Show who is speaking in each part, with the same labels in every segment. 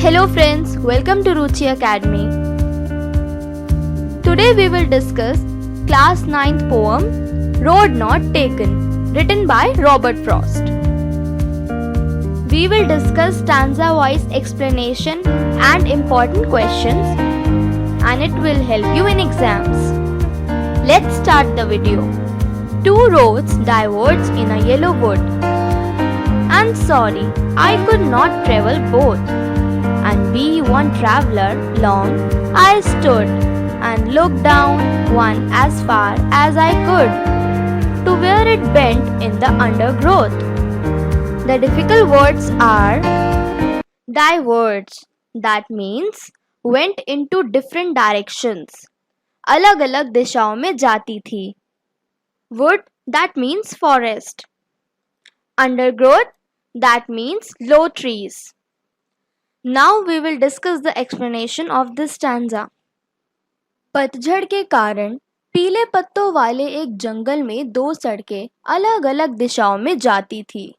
Speaker 1: Hello friends, welcome to Ruchi Academy. Today we will discuss class 9th poem Road Not Taken, written by Robert Frost. We will discuss stanza wise explanation and important questions, and it will help you in exams. Let's start the video. Two roads diverged in a yellow wood. And sorry, I could not travel both. And be one traveler long, I stood and looked down one as far as I could, to where it bent in the undergrowth. The difficult words are diverged, that means went into different directions. अलग अलग दिशाओं में जाती थी. Wood, that means forest. Undergrowth, that means low trees. Now we will discuss the explanation of this stanza. पतझड़ के कारण पीले पत्तों वाले एक जंगल में दो सड़कें अलग अलग दिशाओं में जाती थी.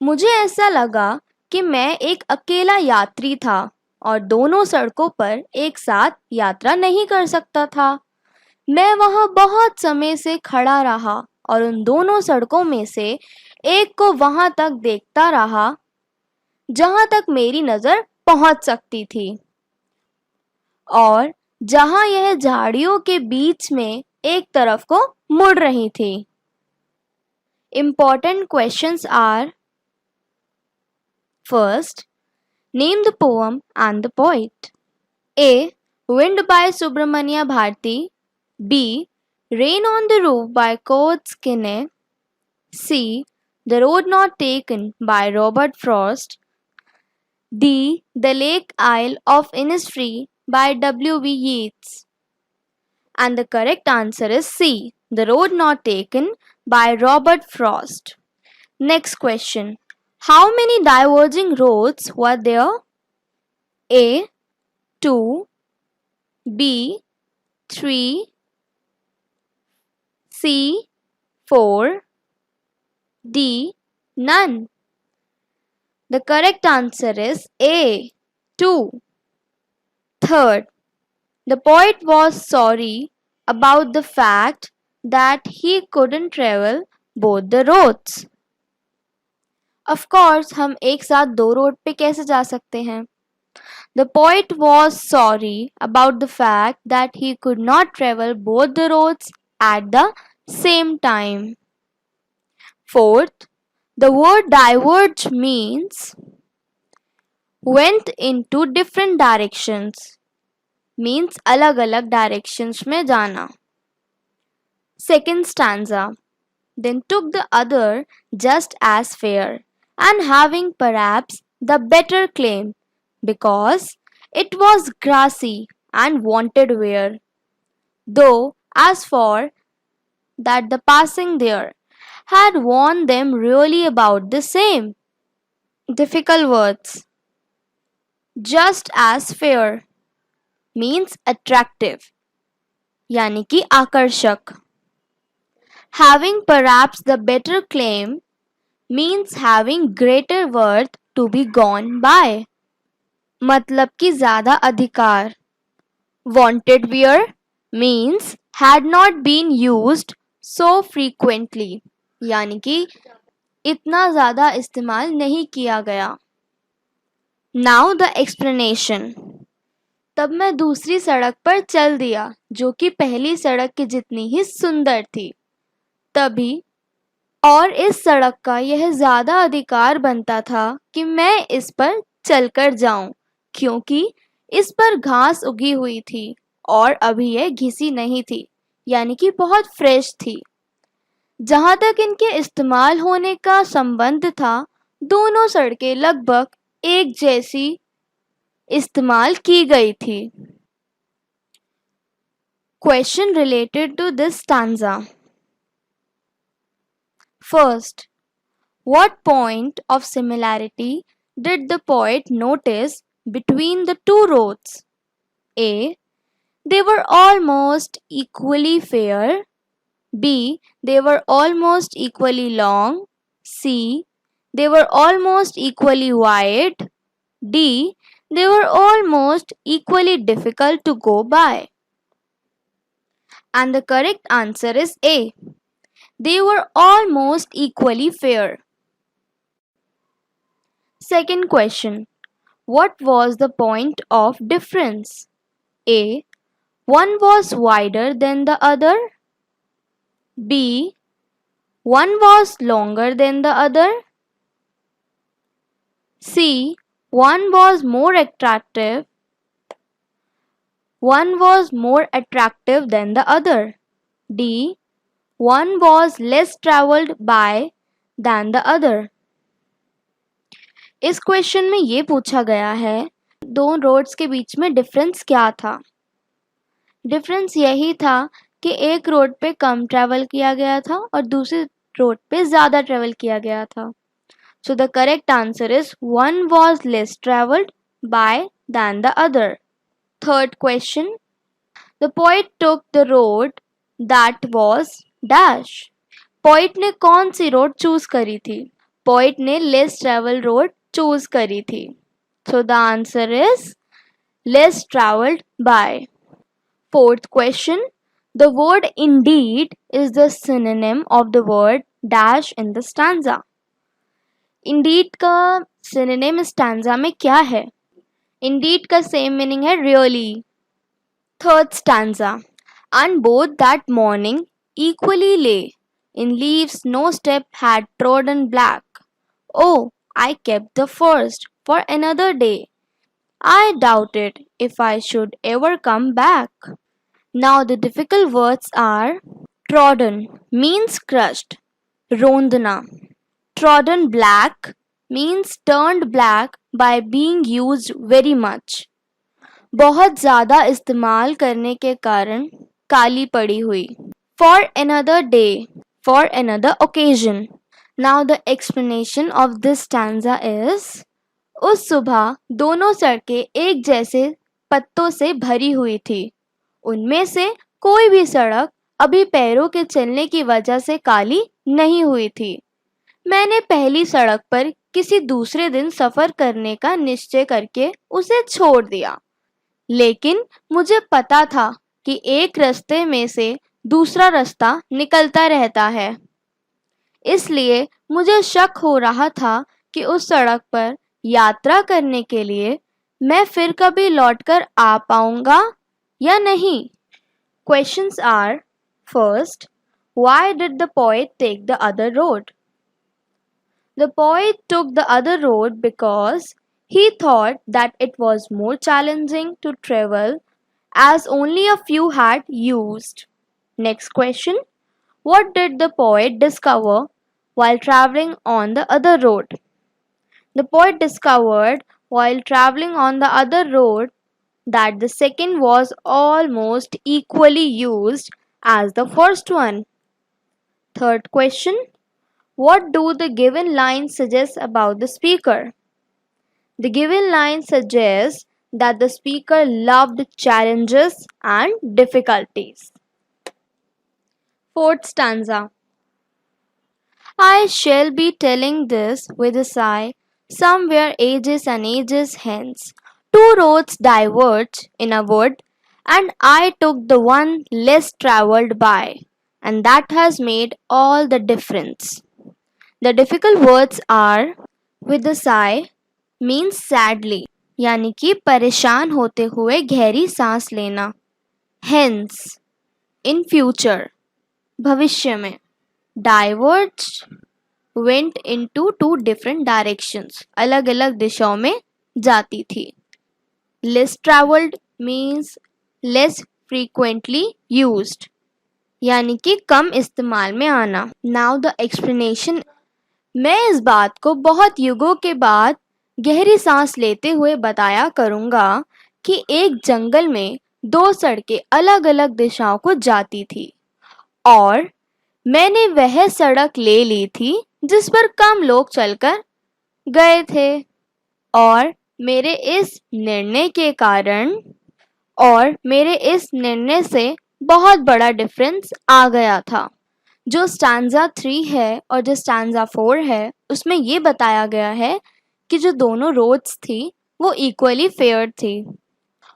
Speaker 1: मुझे ऐसा लगा कि मैं एक अकेला यात्री था और दोनों सड़कों पर एक साथ यात्रा नहीं कर सकता था. मैं वहां बहुत समय से खड़ा रहा और उन दोनों सड़कों में से एक को वहां तक देखता रहा जहां तक मेरी नजर पहुंच सकती थी, और जहां यह झाड़ियों के बीच में एक तरफ को मुड़ रही थी. Important questions are: First, name the poem and the poet. A. Wind by Subramanya Bharti. B. Rain on the Roof by Coates Kinney. C. The Road Not Taken by Robert Frost. D. The Lake Isle of Innisfree by W.B. Yeats. And the correct answer is C. The Road Not Taken by Robert Frost. Next question. How many diverging roads were there? A. 2. B. 3. C. 4. D. None. The correct answer is A. 2. Third, the poet was sorry about the fact that he couldn't travel both the roads. Of course, हम एक साथ दो road पे कैसे जा सकते हैं? The poet was sorry about the fact that he could not travel both the roads at the same time. Fourth, the word diverge means went into different directions, means अलग अलग directions में जाना. Second stanza, then took the other just as fair, and having perhaps the better claim, because it was grassy and wanted wear. Though as for that the passing there had warned them really about the same. Difficult words. Just as fair means attractive, यानी कि आकर्षक. Having perhaps the better claim means having greater worth to be gone by, मतलब कि ज़्यादा अधिकार. Wanted wear means had not been used so frequently, यानी कि इतना ज़्यादा इस्तेमाल नहीं किया गया. Now the explanation. तब मैं दूसरी सड़क पर चल दिया जो कि पहली सड़क की जितनी ही सुंदर थी. तभी और इस सड़क का यह ज़्यादा अधिकार बनता था कि मैं इस पर चलकर जाऊं, क्योंकि इस पर घास उगी हुई थी और अभी यह घिसी नहीं थी, यानी कि बहुत फ्रेश थी. जहाँ तक इनके इस्तेमाल होने का संबंध था, दोनों सड़कें लगभग एक जैसी इस्तेमाल की गई थी. Question related to this stanza. First, what point of similarity did the poet notice between the two roads? A. They were almost equally fair. B. They were almost equally long. C. They were almost equally wide. D. They were almost equally difficult to go by. And the correct answer is A. They were almost equally fair. Second question. What was the point of difference? A. One was wider than the other. B. One was longer than the other. C. One was more attractive. One was more attractive than the other. D. One was less traveled by than the other. इस question में ये पूछा गया है दो roads के बीच में difference क्या था. डिफरेंस यही था कि एक रोड पे कम ट्रैवल किया गया था और दूसरी रोड पे ज़्यादा ट्रैवल किया गया था. So the correct answer is one was less traveled by than the other. Third question. The poet took the road that was dash. Poet ने कौन सी रोड चूज करी थी? Poet ने less travel road चूज करी थी. So the answer is less traveled by. Fourth question. The word indeed is the synonym of the word dash in the stanza. Indeed का synonym stanza में क्या है? Indeed का same meaning है really. Third stanza. And both that morning equally lay. In leaves no step had trodden black. Oh, I kept the first for another day. I doubted if I should ever come back. Now the difficult words are trodden means crushed. Rondna. Trodden black means turned black by being used very much. बहुत ज़्यादा इस्तेमाल करने के कारण काली पड़ी हुई. For another day, for another occasion. Now the explanation of this stanza is उस सुबह दोनों सड़कें एक जैसे पत्तों से भरी हुई थी. उनमें से कोई भी सड़क अभी पैरों के चलने की वजह से काली नहीं हुई थी. मैंने पहली सड़क पर किसी दूसरे दिन सफ़र करने का निश्चय करके उसे छोड़ दिया. लेकिन मुझे पता था कि एक रास्ते में से दूसरा रास्ता निकलता रहता है. इसलिए मुझे शक हो रहा था कि उस सड़क पर यात्रा करने के लिए मैं फिर कभी लौटकर आ पाऊंगा या नहीं. Questions are: First, why did the poet take the other road? The poet took the other road because he thought that it was more challenging to travel as only a few had used. Next question. What did the poet discover while traveling on the other road? The poet discovered while traveling on the other road that the second was almost equally used as the first one. Third question. What do the given lines suggest about the speaker? The given line suggests that the speaker loved challenges and difficulties. Fourth stanza. I shall be telling this with a sigh, somewhere ages and ages hence. Two roads diverged in a wood, and I took the one less travelled by, and that has made all the difference. The difficult words are with a sigh means sadly, यानी कि परेशान होते हुए गहरी सांस लेना. Hence, in future, भविष्य में. Diverged went into two different directions. अलग अलग दिशाओं में जाती थी. Less travelled means less frequently used, यानी कि कम इस्तेमाल में आना. Now the explanation. मैं इस बात को बहुत युगों के बाद गहरी सांस लेते हुए बताया करूँगा कि एक जंगल में दो सड़कें अलग अलग दिशाओं को जाती थी और मैंने वह सड़क ले ली थी जिस पर कम लोग चलकर गए थे और मेरे इस निर्णय से बहुत बड़ा डिफरेंस आ गया था. जो स्टैंजा 3 है और जो स्टैंजा 4 है उसमें ये बताया गया है कि जो दोनों रोड्स थी वो इक्वली फेयर थी।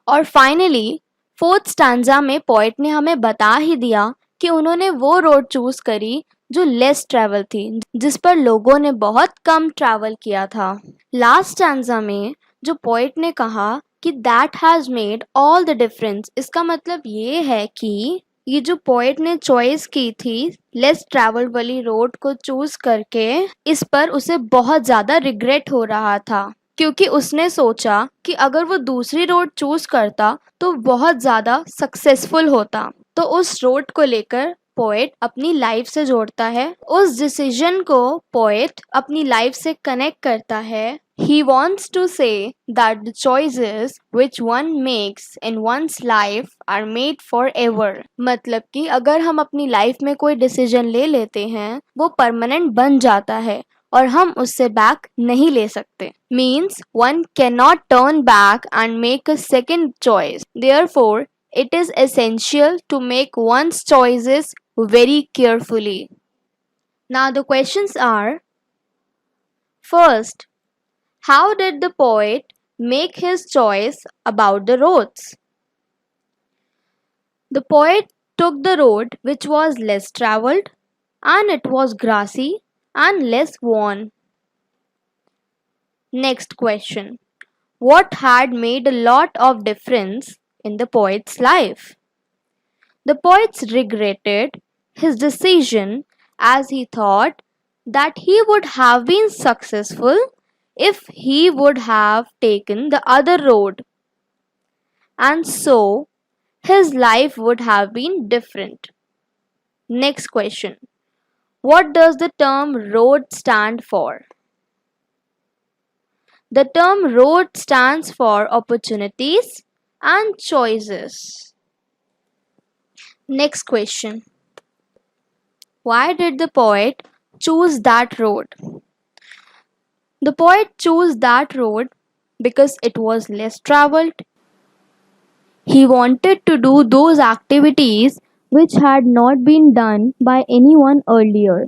Speaker 1: और फाइनली फोर्थ स्टैंजा में पोएट ने हमें बता ही दिया कि उन्होंने वो रोड चूज करी जो लेस ट्रैवल थी, जिस पर लोगों ने बहुत कम ट्रैवल किया था। लास्ट स्टैंजा में जो पोएट ने कहा कि that has made all the difference, इसका मतलब ये है कि ये जो पोएट ने चॉइस की थी लेस ट्रैवल वाली रोड को चूज करके, इस पर उसे बहुत ज्यादा रिग्रेट हो रहा था, क्योंकि उसने सोचा कि अगर वो दूसरी रोड चूज करता तो बहुत ज़्यादा सक्सेसफुल होता। तो उस रोड को लेकर पोएट अपनी लाइफ से जोड़ता है, उस डिसीजन को पोएट अपनी लाइफ से कनेक्ट करता है। He wants to say that the choices which one makes in one's life are made forever. मतलब कि अगर हम अपनी लाइफ में कोई डिसीजन ले लेते हैं वो परमानेंट बन जाता है और हम उससे बैक नहीं ले सकते। Means one cannot turn back and make a second choice. Therefore, it is essential to make one's choices very carefully. Now the questions are: first, how did the poet make his choice about the roads? The poet took the road which was less travelled, and it was grassy and less worn. Next question. What had made a lot of difference in the poet's life? The poet regretted his decision as he thought that he would have been successful if he would have taken the other road, and so his life would have been different. Next question. What does the term road stand for? The term road stands for opportunities and choices. Next question. Why did the poet choose that road? The poet chose that road because it was less traveled. He wanted to do those activities which had not been done by anyone earlier.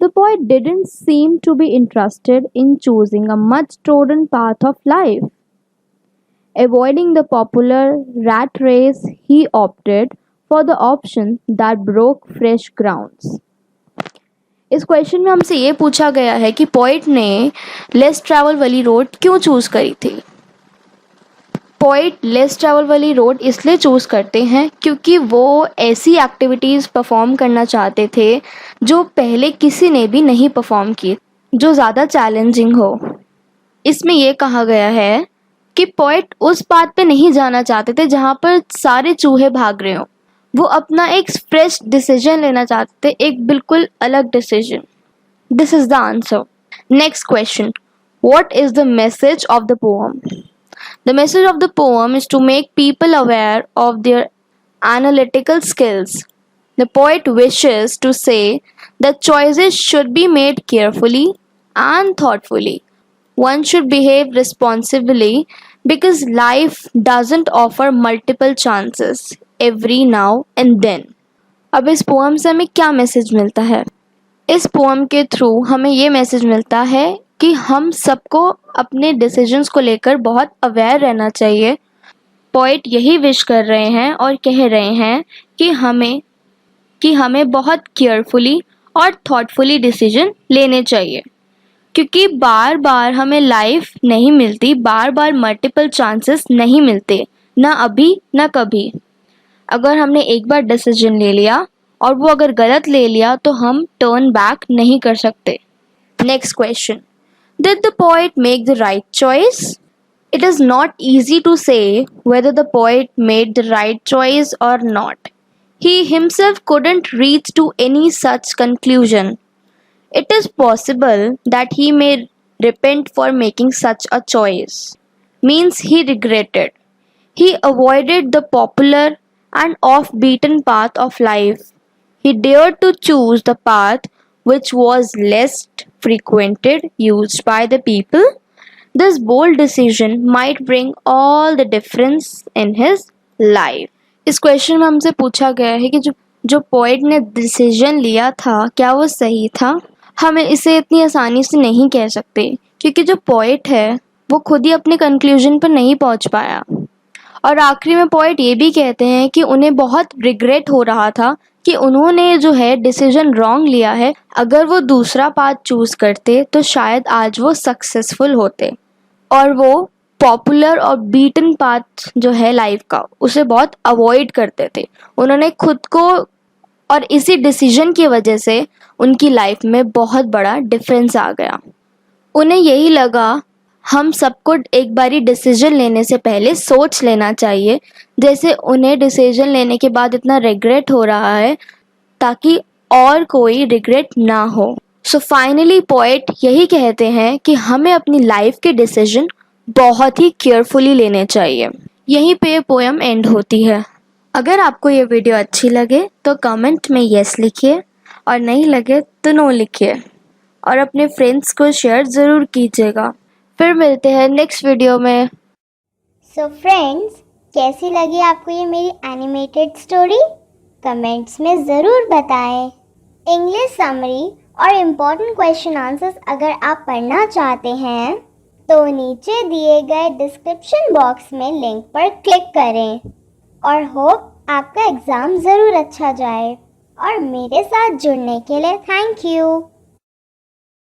Speaker 1: The poet didn't seem to be interested in choosing a much trodden path of life. Avoiding the popular rat race, he opted for the option that broke fresh grounds. इस question में हमसे ये पूछा गया है कि poet ने less travel वाली रोड क्यों चूज करी थी। पोएट लेस ट्रैवल वाली रोड इसलिए चूज करते हैं क्योंकि वो ऐसी एक्टिविटीज़ परफॉर्म करना चाहते थे जो पहले किसी ने भी नहीं परफॉर्म की, जो ज़्यादा चैलेंजिंग हो। इसमें यह कहा गया है कि पोएट उस बात पे नहीं जाना चाहते थे जहाँ पर सारे चूहे भाग रहे हों। वो अपना एक फ्रेश डिसीजन लेना चाहते थे, एक बिल्कुल अलग decision. This is the answer. Next question. What is the message of the poem? The message of the poem is to make people aware of their analytical skills. The poet wishes to say that choices should be made carefully and thoughtfully. One should behave responsibly because life doesn't offer multiple chances every now and then. अब इस poem से हमें क्या message मिलता है? इस poem के through हमें ये मैसेज मिलता है कि हम सबको अपने डिसीजंस को लेकर बहुत अवेयर रहना चाहिए। पोएट यही विश कर रहे हैं और कह रहे हैं कि हमें बहुत केयरफुली और थॉटफुली डिसीजन लेने चाहिए, क्योंकि बार बार हमें लाइफ नहीं मिलती, बार बार मल्टीपल चांसेस नहीं मिलते, ना अभी ना कभी। अगर हमने एक बार डिसीजन ले लिया और वो अगर गलत ले लिया तो हम टर्न बैक नहीं कर सकते। Next question. Did the poet make the right choice? It is not easy to say whether the poet made the right choice or not. He himself couldn't reach to any such conclusion. It is possible that he may repent for making such a choice. Means he regretted. He avoided the popular and off-beaten path of life. He dared to choose the path which was less frequented, used by the people. This bold decision might bring all the difference in his life. इस question में हमसे पूछा गया है कि जो poet ने decision लिया था क्या वो सही था? हम इसे इतनी आसानी से नहीं कह सकते, क्योंकि जो पोएट है वो खुद ही अपने कंक्लूजन पर नहीं पहुंच पाया। और आखिरी में पोएट ये भी कहते हैं कि उन्हें बहुत रिग्रेट हो रहा था कि उन्होंने जो है डिसीजन रॉन्ग लिया है। अगर वो दूसरा पाथ चूज करते तो शायद आज वो सक्सेसफुल होते, और वो पॉपुलर और बीटन पाथ जो है लाइफ का, उसे बहुत अवॉइड करते थे। उन्होंने खुद को, और इसी डिसीजन की वजह से उनकी लाइफ में बहुत बड़ा डिफरेंस आ गया। उन्हें यही लगा हम सबको एक बारी डिसीजन लेने से पहले सोच लेना चाहिए, जैसे उन्हें डिसीजन लेने के बाद इतना रिग्रेट हो रहा है, ताकि और कोई रिग्रेट ना हो। सो फाइनली पोएट यही कहते हैं कि हमें अपनी लाइफ के डिसीजन बहुत ही केयरफुली लेने चाहिए। यहीं पे ये पोएम एंड होती है। अगर आपको ये वीडियो अच्छी लगे तो कमेंट में यस लिखिए, और नहीं लगे तो नो लिखिए, और अपने फ्रेंड्स को शेयर ज़रूर कीजिएगा। फिर मिलते हैं नेक्स्ट वीडियो में।
Speaker 2: सो फ्रेंड्स, कैसी लगी आपको ये मेरी एनिमेटेड स्टोरी? कमेंट्स में ज़रूर बताएं। इंग्लिश समरी और इम्पोर्टेंट क्वेश्चन आंसर्स अगर आप पढ़ना चाहते हैं तो नीचे दिए गए डिस्क्रिप्शन बॉक्स में लिंक पर क्लिक करें। और होप आपका एग्ज़ाम ज़रूर अच्छा जाए। और मेरे साथ जुड़ने के लिए थैंक यू।